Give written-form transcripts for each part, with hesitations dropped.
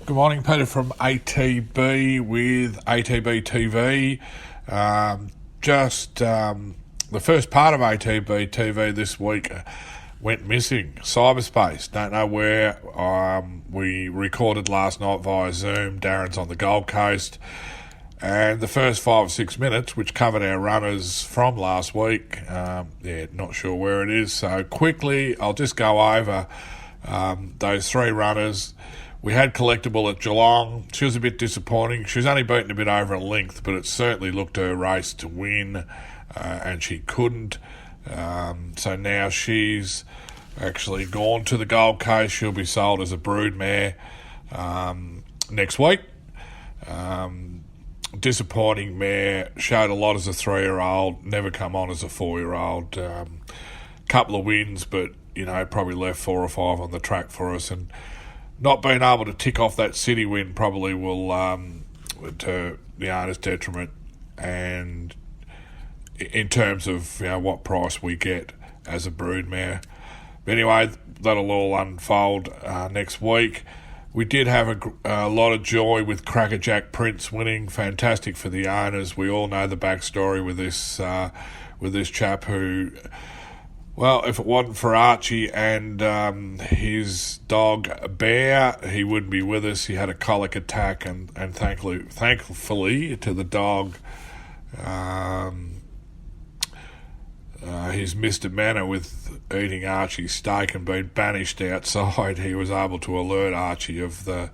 Good morning, Peter from ATB with ATB TV. The first part of ATB TV this week went missing. Cyberspace. Don't know where. We recorded last night via Zoom. Darren's on the Gold Coast. And the first 5 or 6 minutes, which covered our runners from last week, not sure where it is. So quickly, I'll just go over those three runners. We had Collectible at Geelong. She was a bit disappointing. She was only beaten a bit over a length, but it certainly looked her race to win, and she couldn't. So now she's actually gone to the Gold Coast. She'll be sold as a brood mare next week. Disappointing mare. Showed a lot as a 3-year-old. Never come on as a 4-year-old. Couple of wins, but probably left 4 or 5 on the track for us, and not being able to tick off that city win probably will to the owner's detriment, and in terms of what price we get as a broodmare. But anyway, that'll all unfold next week. We did have a lot of joy with Crackerjack Prince winning. Fantastic for the owners. We all know the backstory with this chap who, well, if it wasn't for Archie and his dog Bear, he wouldn't be with us. He had a colic attack, and thankfully to the dog, his Mr. Manor with eating Archie's steak and being banished outside, he was able to alert Archie of the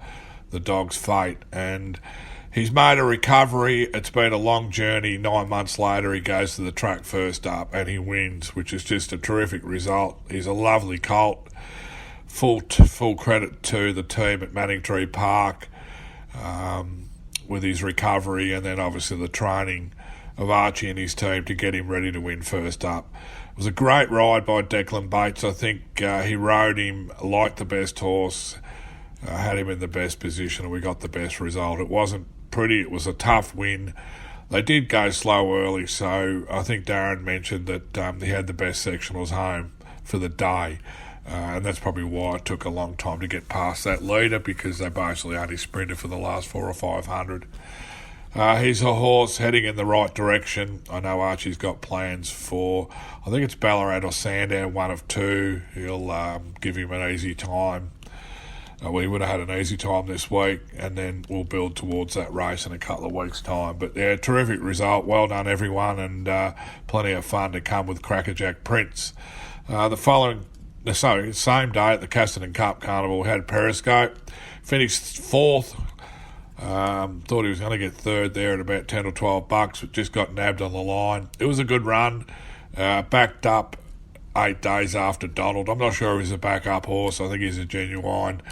dog's fate, and he's made a recovery. It's been a long journey. 9 months later, he goes to the track first up and he wins, which is just a terrific result. He's a lovely colt. Full credit to the team at Manningtree Park with his recovery, and then obviously the training of Archie and his team to get him ready to win first up. It was a great ride by Declan Bates. I think he rode him like the best horse, had him in the best position, and we got the best result. It wasn't pretty. It was a tough win. They did go slow early, so I think Darren mentioned that he had the best sectionals home for the day, and that's probably why it took a long time to get past that leader, because they basically only sprinted for the last 400 or 500. He's a horse heading in the right direction. I know Archie's got plans for, I think it's Ballarat or Sandown, one of two. He'll give him an easy time. We would have had an easy time this week, and then we'll build towards that race in a couple of weeks' time. But yeah, terrific result. Well done, everyone, and plenty of fun to come with Crackerjack Prince. Same day at the Casterton Cup Carnival, we had Periscope. Finished 4th. Thought he was going to get 3rd there at about 10 or 12 bucks, but just got nabbed on the line. It was a good run. Backed up 8 days after Donald. I'm not sure if he's a backup horse. I think he's a genuine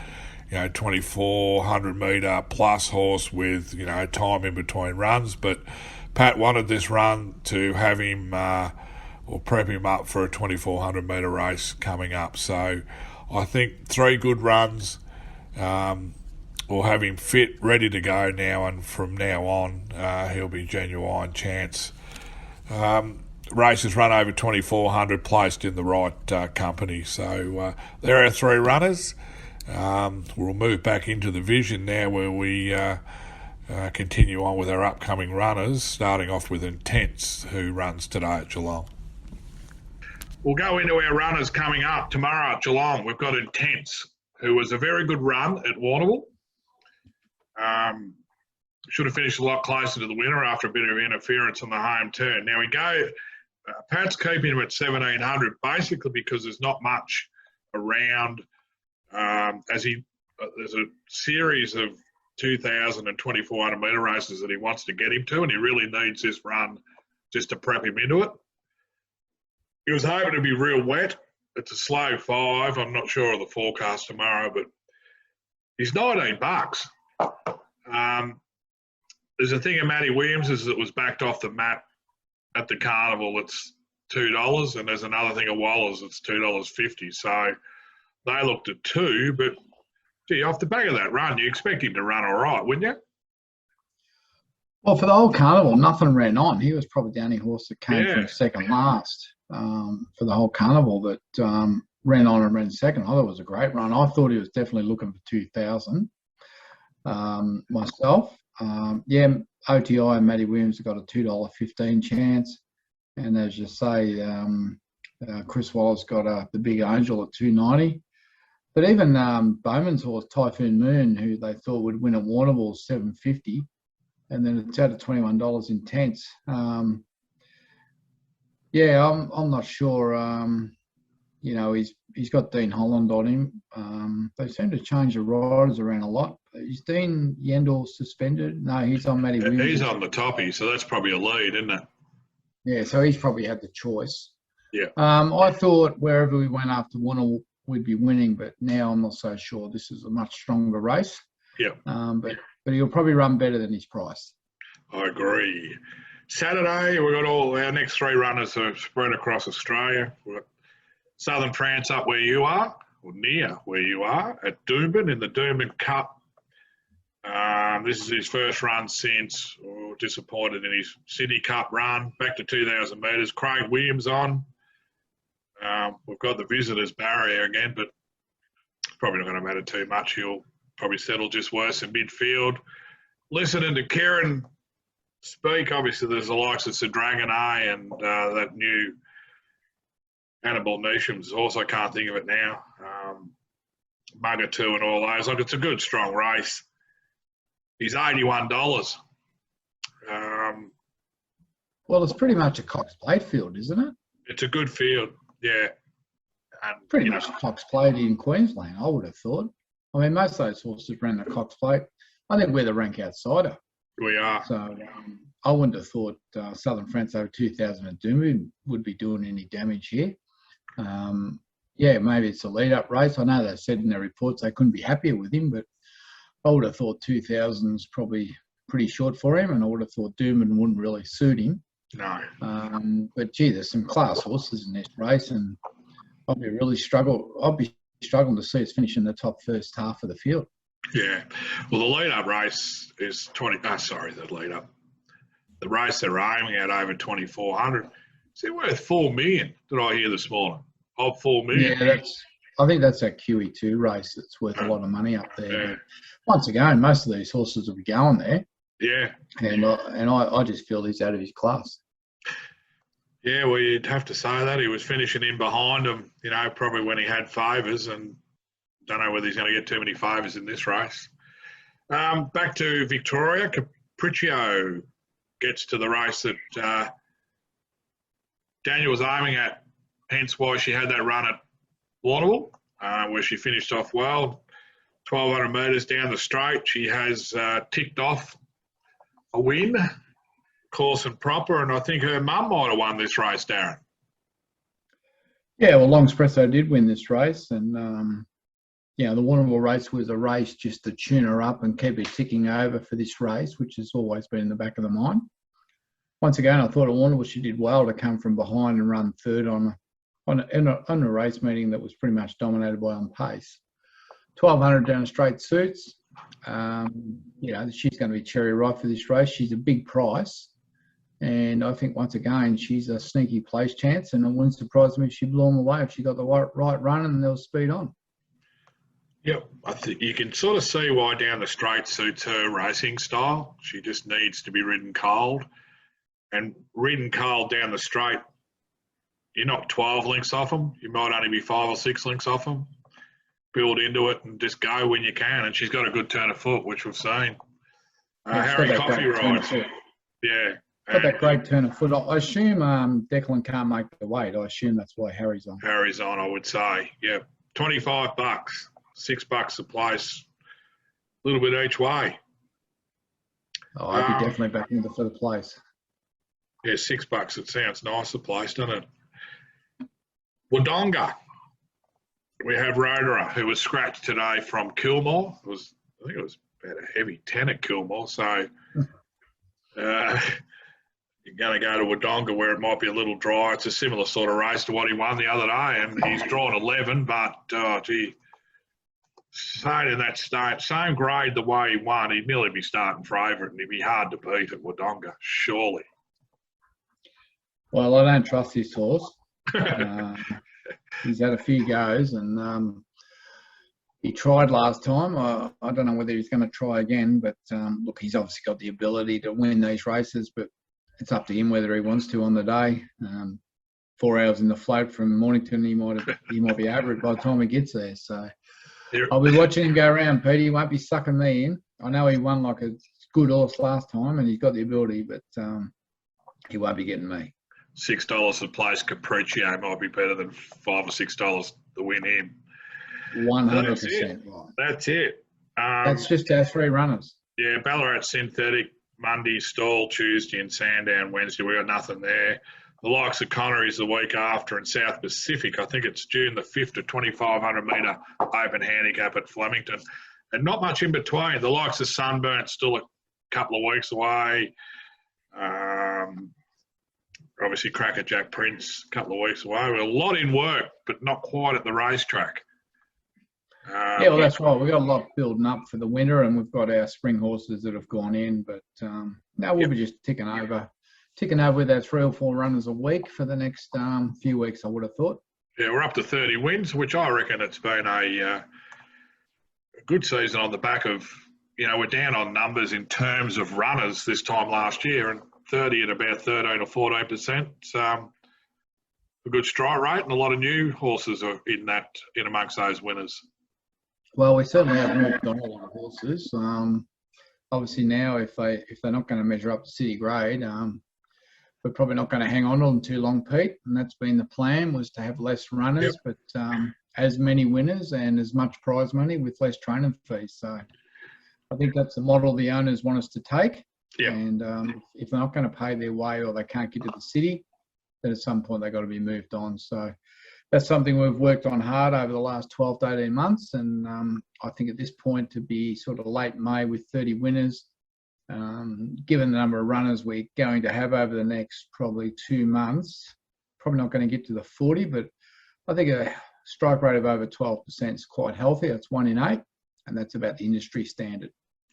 2,400 metre plus horse with time in between runs, but Pat wanted this run to have him or prep him up for a 2,400 metre race coming up. So I think 3 good runs will have him fit, ready to go now, and from now on he'll be genuine chance. Races run over 2,400, placed in the right company. So there are 3 runners. We'll move back into the vision now, where we continue on with our upcoming runners, starting off with Intense, who runs today at Geelong. We'll go into our runners coming up tomorrow at Geelong. We've got Intense, who was a very good run at Warrnambool. Should have finished a lot closer to the winner after a bit of interference on the home turn. Now we go, Pat's keeping him at 1,700, basically because there's not much around. There's a series of 2,000 and 2,400 metre races that he wants to get him to, and he really needs this run just to prep him into it. He was hoping to be real wet. It's a slow 5. I'm not sure of the forecast tomorrow, but he's 19 bucks. There's a thing of Matty Williams's that was backed off the mat at the carnival. It's $2, and there's another thing of Waller's that's $2.50. So they looked at 2, but gee, off the back of that run, you expect him to run all right, wouldn't you? Well, for the whole carnival, nothing ran on. He was probably the only horse that came from second last for the whole carnival that ran on and ran second. I thought it was a great run. I thought he was definitely looking for 2,000. myself. Yeah, OTI and Matty Williams have got a $2.15 chance. And as you say, Chris Waller's got the Big Angel at $2.90. But even Bowman's horse, Typhoon Moon, who they thought would win at Warrnambool, $7.50. And then it's out at $21 intense. Yeah, I'm not sure. You know, he's got Dean Holland on him. They seem to change the riders around a lot. Is Dean Yendall suspended? No, he's on Matty Williams. He's on the toppy, so that's probably a lead, isn't it? Yeah, so he's probably had the choice. Yeah. I thought wherever we went after Warrnambool, we'd be winning, but now I'm not so sure. This is a much stronger race. Yeah. But he'll probably run better than his price. I agree. Saturday, we've got all our next 3 runners are spread across Australia. We've got Southern France up where you are, or near where you are, at Doomben in the Doomben Cup. This is his first run since, disappointed in his Sydney Cup run, back to 2,000 metres. Craig Williams on. We've got the visitors barrier again, but probably not going to matter too much. He'll probably settle just worse in midfield. Listening to Kieran speak, obviously there's the likes of Sir Dragon A and that new Hannibal Neesham's horse, I can't think of it now. Mugger 2 and all those. Like, it's a good, strong race. He's $81. Well, it's pretty much a Cox Plate field, isn't it? It's a good field, yeah. And, pretty much Cox Plate in Queensland, I would have thought. I mean, most of those horses ran the Cox Plate. I think we're the rank outsider. We are. So I wouldn't have thought Southern France over 2,000 at Doomben would be doing any damage here. Yeah, maybe it's a lead-up race. I know they said in their reports they couldn't be happier with him, but I would have thought 2,000 is probably pretty short for him, and I would have thought Doomben wouldn't really suit him. No. But gee, there's some class horses in this race, and I'll be struggling to see us finish in the top first half of the field. Yeah. Well, the lead-up race is the lead-up. The race they're aiming at over 2,400. Is it worth $4 million? Did I hear this morning? Of $4 million. Yeah, I think that's that QE2 race that's worth a lot of money up there. Yeah. But once again, most of these horses will be going there. Yeah. And I just feel he's out of his class. Yeah, well, you'd have to say that. He was finishing in behind him, you know, probably when he had favours, and don't know whether he's going to get too many favours in this race. Back to Victoria. Capriccio gets to the race that Daniel was aiming at, hence why she had that run at Warrnambool, where she finished off well. 1,200 metres down the straight. She has ticked off a win, course and proper, and I think her mum might have won this race, Darren. Yeah, well, Longspresso did win this race, and the Warrnambool race was a race just to tune her up and keep her ticking over for this race, which has always been in the back of the mind. Once again, I thought at Warrnambool she did well to come from behind and run third on a race meeting that was pretty much dominated by on pace. 1,200 down straight suits. She's going to be cherry ripe for this race. She's a big price. And I think, once again, she's a sneaky place chance, and it wouldn't surprise me if she blew them away if she got the right run and there was speed on. Yep, I think you can sort of see why down the straight suits her racing style. She just needs to be ridden cold. And ridden cold down the straight, you're not 12 lengths off them. You might only be 5 or 6 lengths off them. Build into it and just go when you can. And she's got a good turn of foot, which we've seen. Harry Coffey rides. Yeah. Got that great turn of foot. I assume Declan can't make the weight. I assume that's why Harry's on. Harry's on, I would say. Yeah. $25, $6 a place. A little bit each way. Oh, I'd be definitely backing for the place. Yeah, $6. It sounds nice, the place, doesn't it? Wodonga. We have Roderer, who was scratched today from Kilmore. I think it was about a heavy 10 at Kilmore. So you're going to go to Wodonga where it might be a little dry. It's a similar sort of race to what he won the other day, and he's drawn 11. But, staying in that state, same grade the way he won, he'd nearly be starting favourite, and he'd be hard to beat at Wodonga, surely. Well, I don't trust his horse. He's had a few goes, and he tried last time. I don't know whether he's going to try again, but look, he's obviously got the ability to win these races, but it's up to him whether he wants to on the day. 4 hours in the float from Mornington, he might be over it by the time he gets there. So I'll be watching him go around, Pete. He won't be sucking me in. I know he won like a good horse last time, and he's got the ability, but he won't be getting me. $6 to place Capriccio might be better than $5 or $6 to win him. 100% right. That's it. That's just our 3 runners. Yeah, Ballarat Synthetic Monday, Stall Tuesday, and Sandown Wednesday. We got nothing there. The likes of Connery's the week after, in South Pacific. I think it's June the 5th to 2,500 metre open handicap at Flemington. And not much in between. The likes of Sunburn still a couple of weeks away. Obviously, Crackerjack Prince a couple of weeks away. We're a lot in work, but not quite at the racetrack. Yeah, well, that's right. We've got a lot building up for the winter, and we've got our spring horses that have gone in. But now we'll be just ticking over with our 3 or 4 runners a week for the next few weeks, I would have thought. Yeah, we're up to 30 wins, which I reckon it's been a good season on the back of, we're down on numbers in terms of runners this time last year, and 30 at about 13 or 14%. It's a good strike rate, and a lot of new horses are in amongst those winners. Well, we certainly have moved on a lot of horses. Obviously now, if they're not going to measure up to city grade, we're probably not going to hang on to them too long, Pete. And that's been the plan, was to have less runners, but as many winners and as much prize money with less training fees. So I think that's the model the owners want us to take. Yeah. And if they're not going to pay their way or they can't get to the city, then at some point they've got to be moved on. So that's something we've worked on hard over the last 12 to 18 months. And I think at this point, to be sort of late May with 30 winners, given the number of runners we're going to have over the next probably 2 months, probably not going to get to the 40, but I think a strike rate of over 12% is quite healthy. That's 1 in 8, and that's about the industry standard.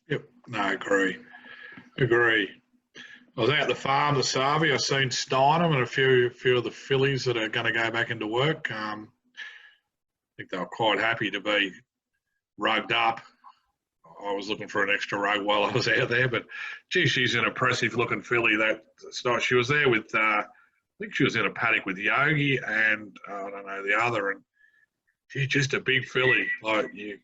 Yep, no, agree. I was out at the farm this Savi. I've seen Steinem and a few of the fillies that are going to go back into work. I think they were quite happy to be rugged up. I was looking for an extra rug while I was out there, but gee, she's an impressive looking filly. That's nice. She was there with, I think she was in a paddock with Yogi and I don't know the other, and she's just a big filly. Like, you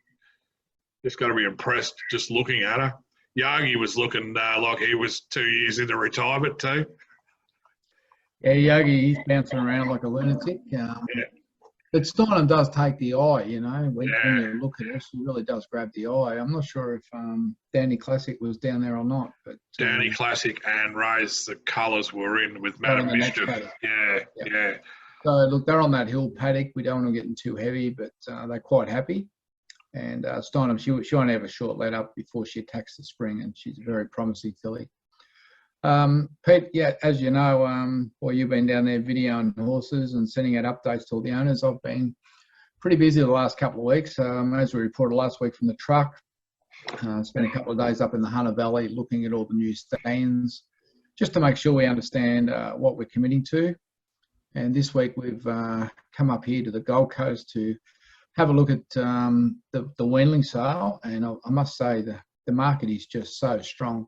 just got to be impressed just looking at her. Yogi was looking like he was 2 years into retirement too. Yeah, Yogi, he's bouncing around like a lunatic. But Steinem does take the eye, when you look at it, she really does grab the eye. I'm not sure if Danny Classic was down there or not. But Danny Classic and Ray's, the colours were in with Madam Mischief. Yeah. So, look, they're on that hill paddock. We don't want to get them too heavy, but they're quite happy. And Steinem, she won't have a short let up before she attacks the spring, and she's a very promising filly. Pete, yeah, as you know, you've been down there videoing horses and sending out updates to all the owners. I've been pretty busy the last couple of weeks. As we reported last week from the truck, spent a couple of days up in the Hunter Valley looking at all the new stands, just to make sure we understand what we're committing to. And this week we've come up here to the Gold Coast to have a look at the weanling sale, and I must say the market is just so strong.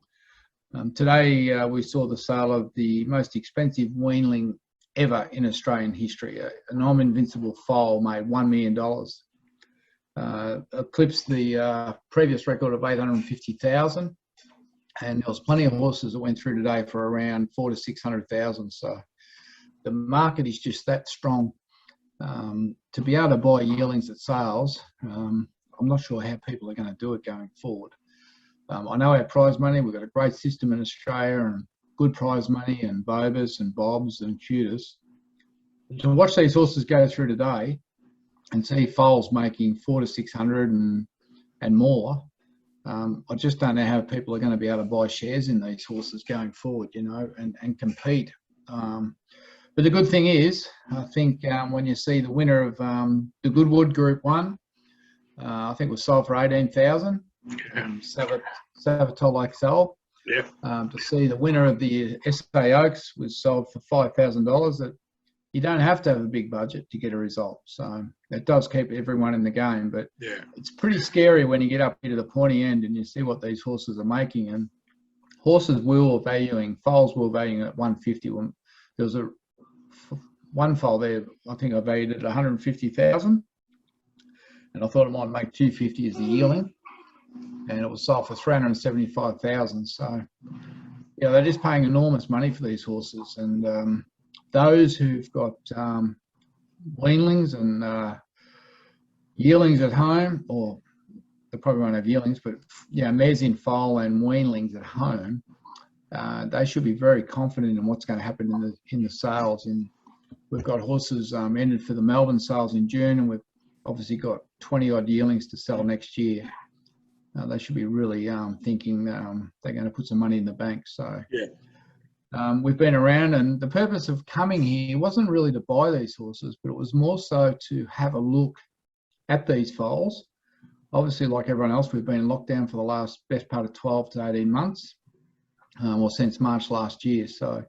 Today we saw the sale of the most expensive weanling ever in Australian history. An I'm Invincible foal made $1 million, eclipsed the previous record of $850,000, and there was plenty of horses that went through today for around $400,000 to $600,000. So the market is just that strong. To be able to buy yearlings at sales, I'm not sure how people are going to do it going forward. I know our prize money, we've got a great system in Australia and good prize money and Bobas and Bobs and Cutis. To watch these horses go through today and see foals making $400,000 to $600,000 and more, I just don't know how people are going to be able to buy shares in these horses going forward, and compete. But the good thing is, I think when you see the winner of the Goodwood Group 1, I think it was sold for $18,000. Savatol XL. Yeah. To see the winner of the SA Oaks was sold for $5,000. you don't have to have a big budget to get a result. So it does keep everyone in the game, but Yeah. it's pretty scary when you get up here to the pointy end and you see what these horses are making. And horses foals were valuing at 150. There was one foal there, I think I valued it at 150,000, and I thought it might make 250 as the yearling, and it was sold for 375,000. So, yeah, they're just paying enormous money for these horses. And those who've got weanlings and yearlings at home, or they probably won't have yearlings, but mares in foal and weanlings at home, they should be very confident in what's going to happen in the sales. We've got horses entered for the Melbourne sales in June, and we've obviously got 20 odd yearlings to sell next year. They should be really thinking they're going to put some money in the bank. So we've been around, and the purpose of coming here wasn't really to buy these horses, but it was more so to have a look at these foals. Obviously, like everyone else, we've been in lockdown for the best part of 12 to 18 months, or since March last year. So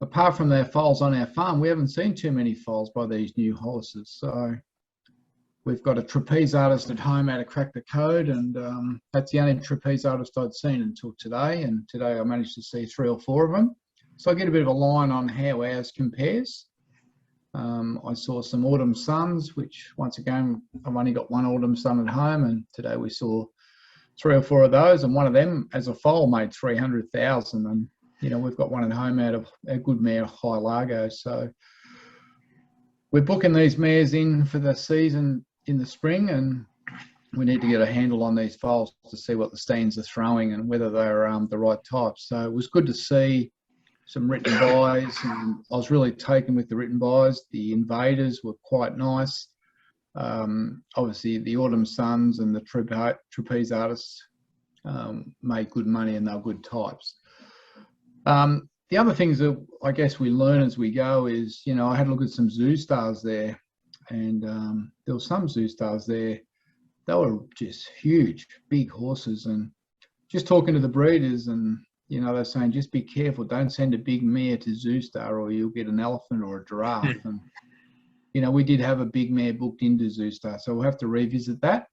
apart from their foals on our farm, we haven't seen too many foals by these new horses. So we've got a trapeze artist at home how to crack the code, and that's the only trapeze artist I'd seen until today. And today I managed to see 3 or 4 of them. So I get a bit of a line on how ours compares. I saw some Autumn Suns, which once again, I've only got one Autumn Sun at home, and today we saw 3 or 4 of those, and one of them as a foal made 300,000. And we've got one at home out of a good mare, High Largo. So we're booking these mares in for the season in the spring, and we need to get a handle on these foals to see what the stands are throwing and whether they're the right types. So it was good to see some written buys, and I was really taken with the written buys. The Invaders were quite nice. Obviously, the Autumn Suns and the Trapeze Artists made good money, and they're good types. The other things that I guess we learn as we go is, I had a look at some Zoo Stars there, and there were some Zoo Stars there. They were just huge, big horses. And just talking to the breeders, and they're saying, just be careful, don't send a big mare to Zoo Star or you'll get an elephant or a giraffe. And we did have a big mare booked into Zoo Star, so we'll have to revisit that.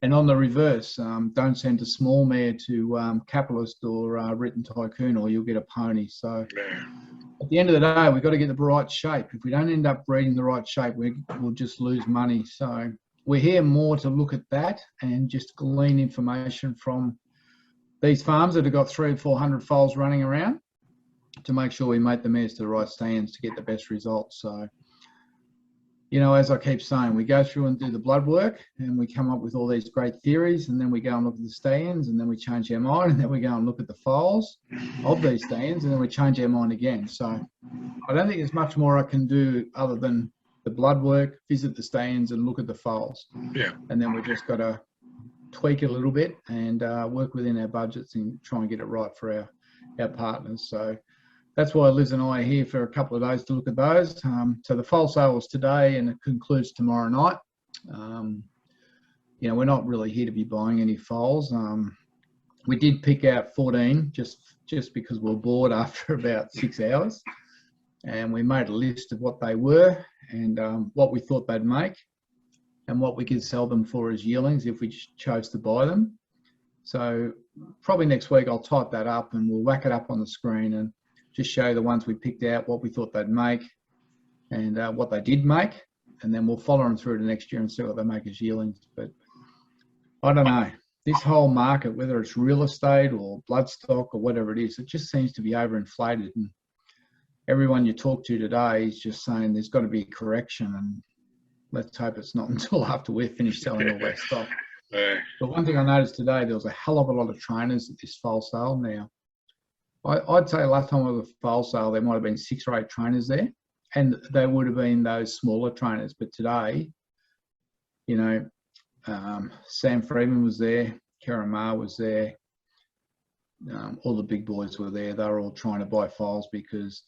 And on the reverse, don't send a small mare to Capitalist or Written Tycoon, or you'll get a pony. So at the end of the day, we've got to get the right shape. If we don't end up breeding the right shape, we'll just lose money. So we're here more to look at that and just glean information from these farms that have got 300 or 400 foals running around to make sure we make the mares to the right stands to get the best results. So, as I keep saying, we go through and do the blood work, and we come up with all these great theories, and then we go and look at the stands, and then we change our mind, and then we go and look at the foals of these stands, and then we change our mind again. So I don't think there's much more I can do other than the blood work, visit the stands, and look at the foals. Yeah. And then we've just got to tweak it a little bit and work within our budgets and try and get it right for our partners. So that's why Liz and I are here for a couple of days to look at those. So the foal sale was today, and it concludes tomorrow night. We're not really here to be buying any foals. We did pick out 14 just because we were bored after about 6 hours, and we made a list of what they were and what we thought they'd make and what we could sell them for as yearlings if we chose to buy them. So probably next week I'll type that up and we'll whack it up on the screen and just show the ones we picked out, what we thought they'd make and what they did make. And then we'll follow them through to next year and see what they make as yearlings. But I don't know. This whole market, whether it's real estate or bloodstock or whatever it is, it just seems to be overinflated. And everyone you talk to today is just saying there's got to be a correction, and let's hope it's not until after we're finished selling all that stock. But one thing I noticed today, there was a hell of a lot of trainers at this foal sale now. I'd say last time I was at the foal sale, there might have been 6 or 8 trainers there, and they would have been those smaller trainers. But today, Sam Freeman was there, Karen Ma was there, all the big boys were there. They were all trying to buy foals because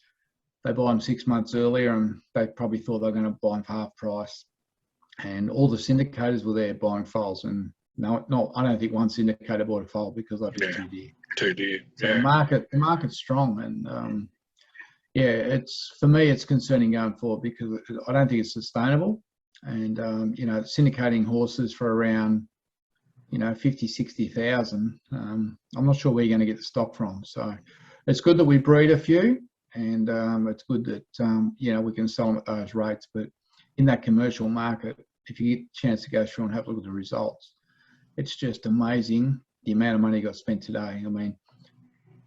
they buy them 6 months earlier, and they probably thought they were going to buy them for half price. And all the syndicators were there buying foals, and no, I don't think one syndicator bought a foal because they're just too dear. Too dear. So the market's strong, and Yeah, for me, it's concerning going forward because I don't think it's sustainable. And, syndicating horses for around, 50, 60,000, I'm not sure where you're going to get the stock from. So it's good that we breed a few, and it's good that, we can sell them at those rates. But in that commercial market, if you get a chance to go through and have a look at the results, it's just amazing the amount of money got spent today. I mean,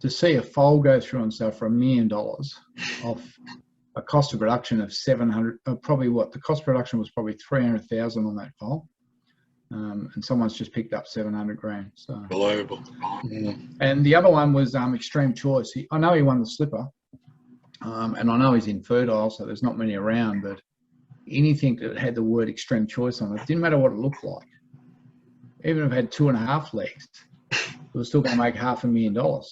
to see a foal go through and sell for $1 million off a cost of production of 700, the cost of production was probably 300,000 on that foal. And someone's just picked up 700 grand. So Unbelievable. Yeah. And the other one was Extreme Choice. I know he won the slipper, and I know he's infertile, so there's not many around, but anything that had the word Extreme Choice on it, didn't matter what it looked like. Even if it had 2.5 legs, it was still going to make $500,000.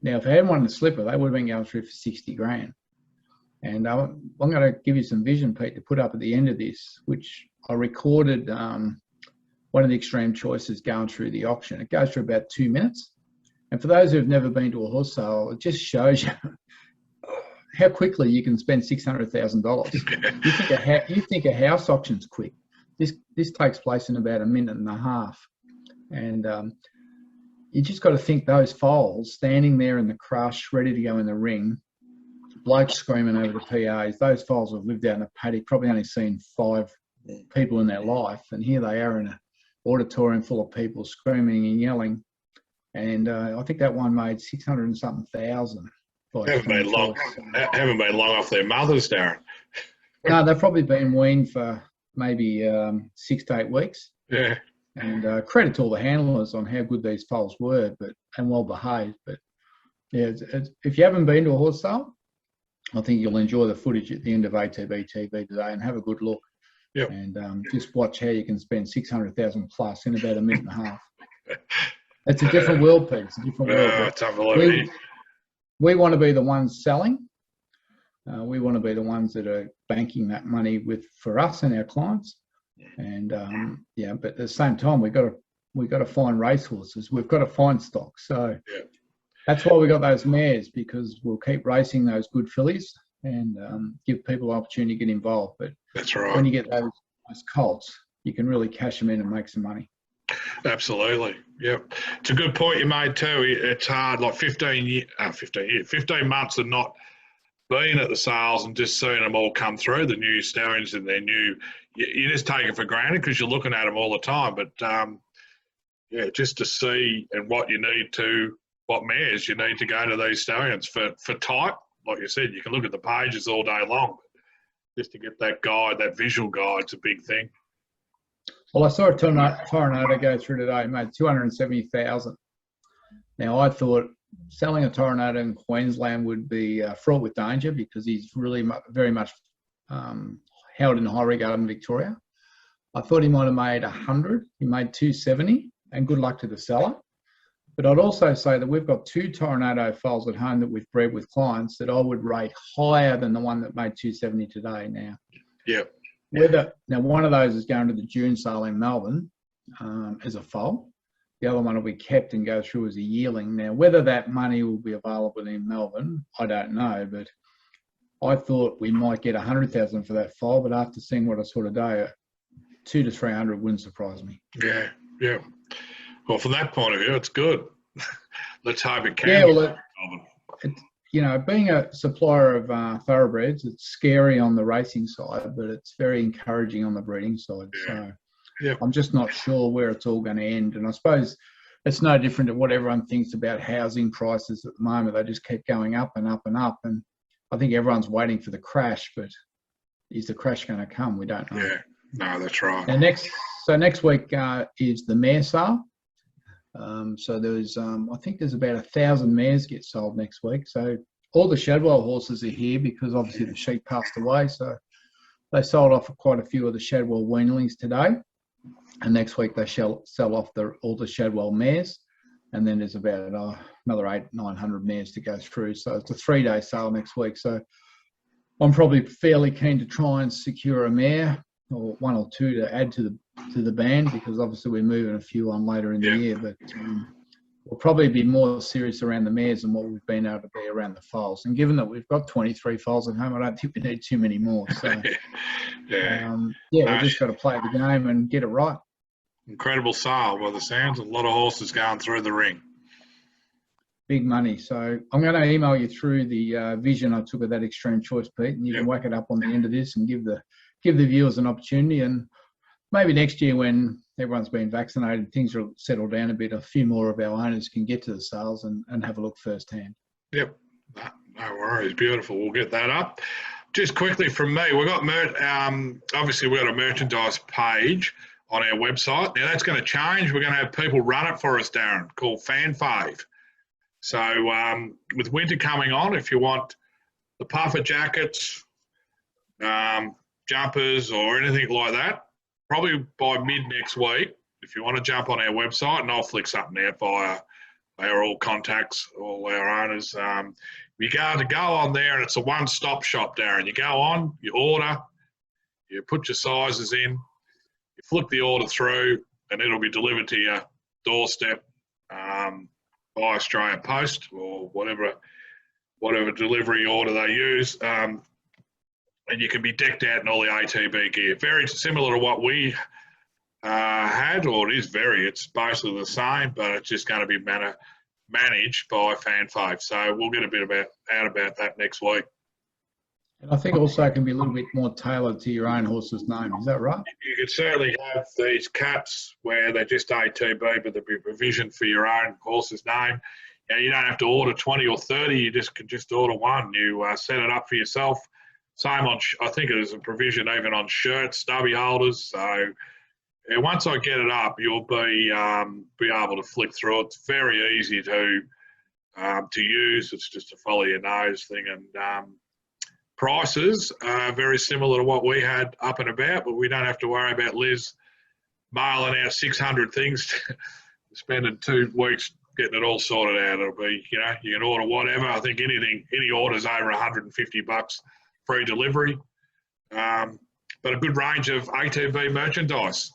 Now, if I hadn't won the slipper, they would have been going through for 60 grand. And I'm going to give you some vision, Pete, to put up at the end of this, which I recorded one of the Extreme Choices going through the auction. It goes for about 2 minutes. And for those who have never been to a horse sale, it just shows you how quickly you can spend $600,000. You think a house auction's quick. This takes place in about 1.5 minutes. And you just got to think those foals standing there in the crush, ready to go in the ring, blokes screaming over the PAs. Those foals have lived out in a paddock, probably only seen 5 people in their life. And here they are in an auditorium full of people screaming and yelling. And I think that one made 600 and something thousand. Haven't been long off their mothers, Darren. No, they've probably been weaned for maybe 6 to 8 weeks. Yeah. And credit to all the handlers on how good these foals were, and well behaved. But yeah, if you haven't been to a horse sale, I think you'll enjoy the footage at the end of ATB TV today and have a good look. Yep. And just watch how you can spend 600,000 plus in about 1.5 minutes. It's a different world, Pete. It's a different world. It's unbelievable. We want to be the ones selling. We want to be the ones that are banking that money for us and our clients. And but at the same time, we've got to find racehorses. We've got to find stock. So that's why we got those mares, because we'll keep racing those good fillies and give people an opportunity to get involved. But that's right. When you get those colts, you can really cash them in and make some money. Absolutely. Yep. It's a good point you made too. It's hard, like 15 months of not being at the sales and just seeing them all come through, the new stallions and their new, you just take it for granted because you're looking at them all the time. But just to see and what mares you need to go to these stallions for type, like you said, you can look at the pages all day long. Just to get that guide, that visual guide's a big thing. Well, I saw a Tornado go through today, made 270,000. Now, I thought selling a Tornado in Queensland would be fraught with danger because he's really very much held in high regard in Victoria. I thought he might have made 100. He made 270, and good luck to the seller. But I'd also say that we've got 2 Tornado foals at home that we've bred with clients that I would rate higher than the one that made 270 today now. Yeah. Now, one of those is going to the June sale in Melbourne as a foal. The other one will be kept and go through as a yearling. Now, whether that money will be available in Melbourne, I don't know. But I thought we might get 100,000 for that foal. But after seeing what I saw today, 200 to 300 wouldn't surprise me. Yeah, yeah. Well, from that point of view, it's good. Let's hope it can. Yeah, well, being a supplier of thoroughbreds, it's scary on the racing side, but it's very encouraging on the breeding side. Yeah. So I'm just not sure where it's all going to end. And I suppose it's no different to what everyone thinks about housing prices at the moment. They just keep going up and up and up. And I think everyone's waiting for the crash, but is the crash going to come? We don't know. Yeah, no, that's right. And next week is the mare sale. So there's, I think there's about 1,000 mares get sold next week. So all the Shadwell horses are here because obviously the sheep passed away. So they sold off quite a few of the Shadwell weanlings today. And next week they sell off all the Shadwell mares. And then there's about another 800-900 mares to go through. So it's a 3-day sale next week. So I'm probably fairly keen to try and secure a mare or 1 or 2 to add to the band, because obviously we're moving a few on later in the year. But we'll probably be more serious around the mares than what we've been able to be around the foals. And given that we've got 23 foals at home, I don't think we need too many more. So, we've just got to play the game and get it right. Incredible sale by the sounds. A lot of horses going through the ring. Big money. So I'm going to email you through the vision I took of that Extreme Choice, Pete, and you can whack it up on the end of this and give the viewers an opportunity. And maybe next year when everyone's been vaccinated, things will settle down a bit, a few more of our owners can get to the sales and have a look firsthand. Yep. No worries. Beautiful. We'll get that up. Just quickly from me, we've got obviously we've got a merchandise page on our website. Now that's going to change. We're going to have people run it for us, Darren, called Fan Fave. So with winter coming on, if you want the puffer jackets, jumpers or anything like that, probably by mid next week, if you want to jump on our website, and I'll flick something out via our all contacts, all our owners. You go on there and it's a one-stop shop, Darren. You go on, you order, you put your sizes in, you flick the order through, and it'll be delivered to your doorstep by Australia Post or whatever delivery order they use. And you can be decked out in all the ATB gear. Very similar to what we had, or it's basically the same, but it's just going to be managed by Fan Fave. So we'll get a bit out about that next week. And I think also it can be a little bit more tailored to your own horse's name. Is that right? You could certainly have these caps where they're just ATB, but there'll be provision for your own horse's name. You don't have to order 20 or 30. You can just order one. You set it up for yourself. Same on, I think there's a provision even on shirts, stubby holders. So once I get it up, you'll be able to flick through it. It's very easy to use. It's just a follow your nose thing, and prices are very similar to what we had up and about, but we don't have to worry about Liz mailing out 600 things, spending 2 weeks getting it all sorted out. It'll be, you can order whatever. I think any orders over $150, free delivery. But a good range of ATV merchandise.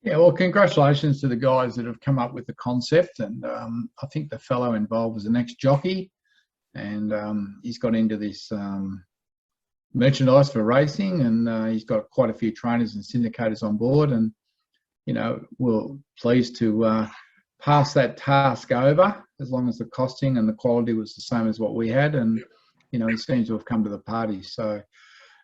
Yeah, well, congratulations to the guys that have come up with the concept. And I think the fellow involved was an ex-jockey, and he's got into this merchandise for racing, and he's got quite a few trainers and syndicators on board. And, we're pleased to pass that task over, as long as the costing and the quality was the same as what we had. And, he seems to have come to the party. So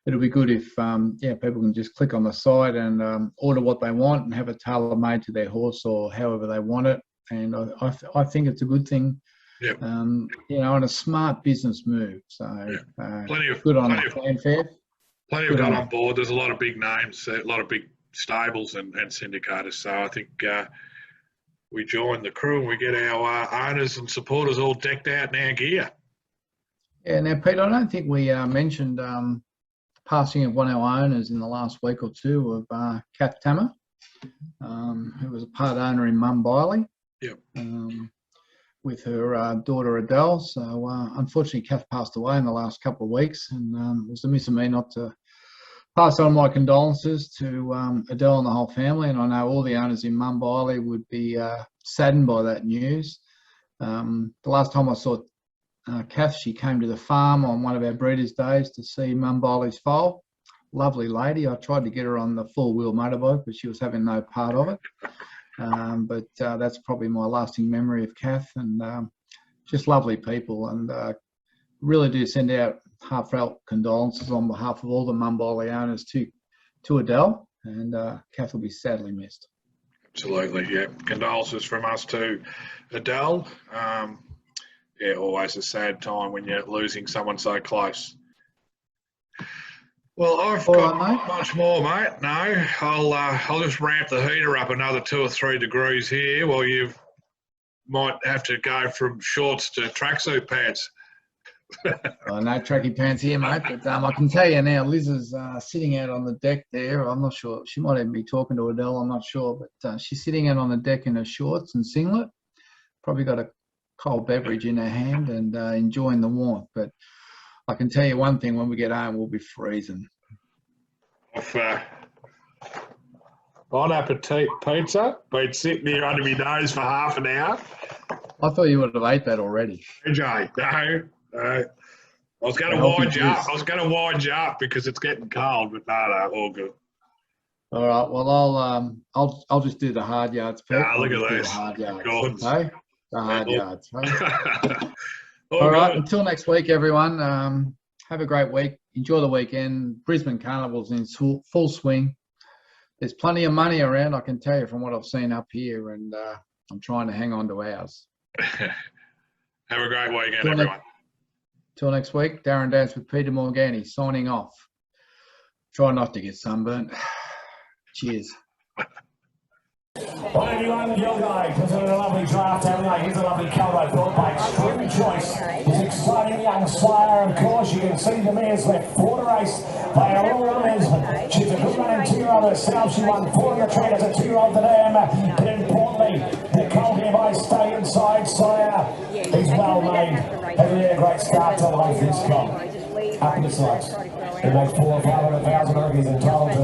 it'll be good if, people can just click on the site and order what they want and have it tailor-made to their horse or however they want it. And I think it's a good thing, and a smart business move. So good on Fanfare. Plenty of got on board. There's a lot of big names, a lot of big stables and syndicators. So I think we join the crew and we get our owners and supporters all decked out in our gear. Yeah, now, Pete, I don't think we mentioned passing of one of our owners in the last week or two of Kath Tammer, who was a part owner in Mumbai, with her daughter Adele. So unfortunately, Kath passed away in the last couple of weeks, and it was amiss of me not to pass on my condolences to Adele and the whole family. And I know all the owners in Mumbai would be saddened by that news. The last time I saw Kath, she came to the farm on one of our breeders' days to see Mumbai's foal. Lovely lady. I tried to get her on the four-wheel motorbike, but she was having no part of it. But that's probably my lasting memory of Kath, and just lovely people. And really do send out heartfelt condolences on behalf of all the Mumbai owners to Adele, and Kath will be sadly missed. Absolutely, yeah. Condolences from us to Adele. Always a sad time when you're losing someone so close. Well, I've got not much more, mate. No, I'll just ramp the heater up another 2 or 3 degrees here, while you might have to go from shorts to tracksuit pants. No tracky pants here, mate. But I can tell you now, Liz is sitting out on the deck there. I'm not sure. She might even be talking to Adele. I'm not sure. But she's sitting out on the deck in her shorts and singlet. Probably got a cold beverage in her hand and enjoying the warmth. But I can tell you one thing, when we get home, we'll be freezing. Bon appetit pizza. Been sitting here under my nose for half an hour. I thought you would have ate that already. AJ, no. I was going to wind you up. I was going to wind you up because it's getting cold, but no, all good. All right. Well, I'll just do the hard yards, Pete. Look at this. this. Hard yards. Good. Hey? The hard yards. Hey? All right. good. Until next week, everyone. Have a great week. Enjoy the weekend. Brisbane Carnival's in full swing. There's plenty of money around, I can tell you, from what I've seen up here, and I'm trying to hang on to ours. Have a great weekend, everyone. Till next week, Darren Dance with Peter Morgani signing off. Try not to get sunburnt. Cheers. Well, everyone, your guy, because of a lovely draft, haven't they? Here's a lovely colour built by Extreme Choice. He's exciting young Slayer, of course. You can see the mares left for the race. They are all runners. She's a good running 2-year-old herself. She won 4 in the treat as a 2-year-old today. But importantly, the colt here by Stay Inside Slayer. He's well made. Having a great start to life, this colt. Up in the sides. He made 400,000 or 500,000, whatever he's entitled to.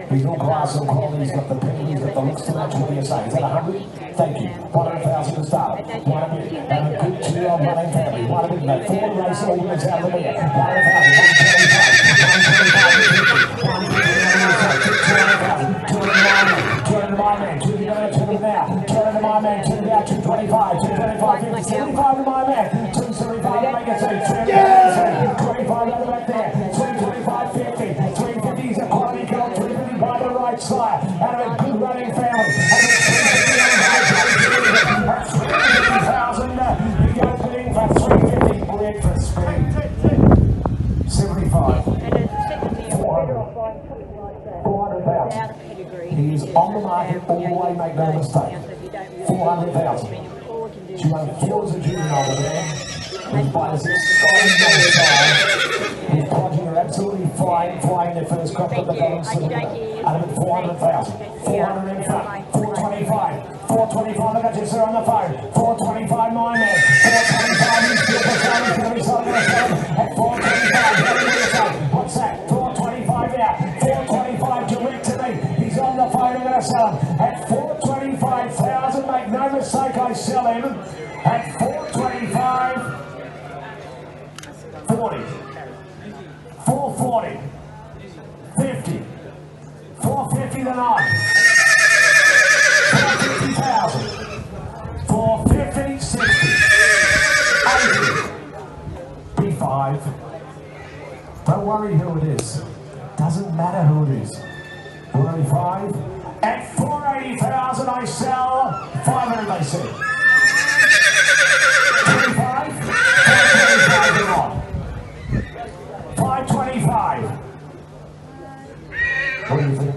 He's all class and quality, he's got the pedigree, he's got the looks to match. What do you say? Is that 100? Thank you. 100,000 to start. One a bit. And a good 2-year-old running family. One a bit. No, 4 race all winners out of the year. 100,000, 125, 125, 200 to my man, 2 to now, 200 to my man, 2 now, 225, 225, 50, 75 to my man, 275 to make it 2, 25 out the back there, 225, 50, 350 is a quality goal, 350 by the right side, out of a good running family, and it's 350,000, you go bidding for 350, we're for speed, 75, 400,000. He is on the market all the way, make no mistake. 400,000. She won 4 as a junior over there. He's by the 6 He's plunging her absolutely flying their first crop of the golden silver. And at 400,000. 400 in front. 425. 425, look at you, sir, on the phone. 425, my man. 425, he's still performing. He's going to be selling at 425. What's that? 425 now. 425 direct to me. He's on the phone. I'm going to sell him at 425,000. Make no mistake, I sell him at 425. 40. 440. 50. 450 to 9. 450,000. 450, 60. 80. B5. Don't worry who it is. Doesn't matter who it is. 485. At 480,000 I sell. 500 they say. 25. 525 on. 525. What do you think?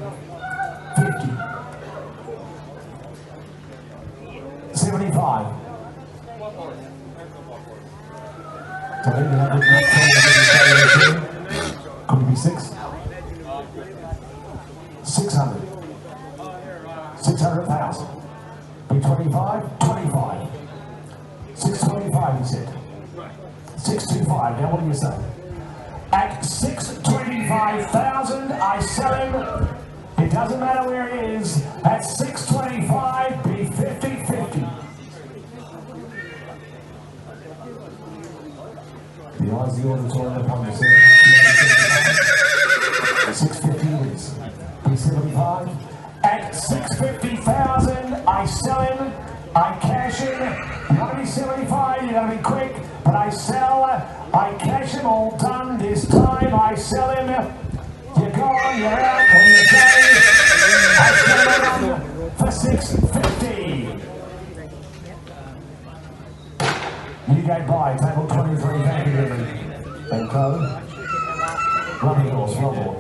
50. 75. Could it be 6? 600. 600,000. Be 25? 25. 625, he said. 625. Now what do you say? At 625,000, I sell him. It doesn't matter where he is. At 625, be 50-50. The eyes of the auditorium upon the 650 is. Be 75. At 650,000, I sell him. I cash him. You want to be 75, you got to be quick. But I sell, I cash him, all done. This time I sell him. You're gone, you're out, what do you say? I sell him for 650. You go by, table 23, thank you, and co. Running horse, well board.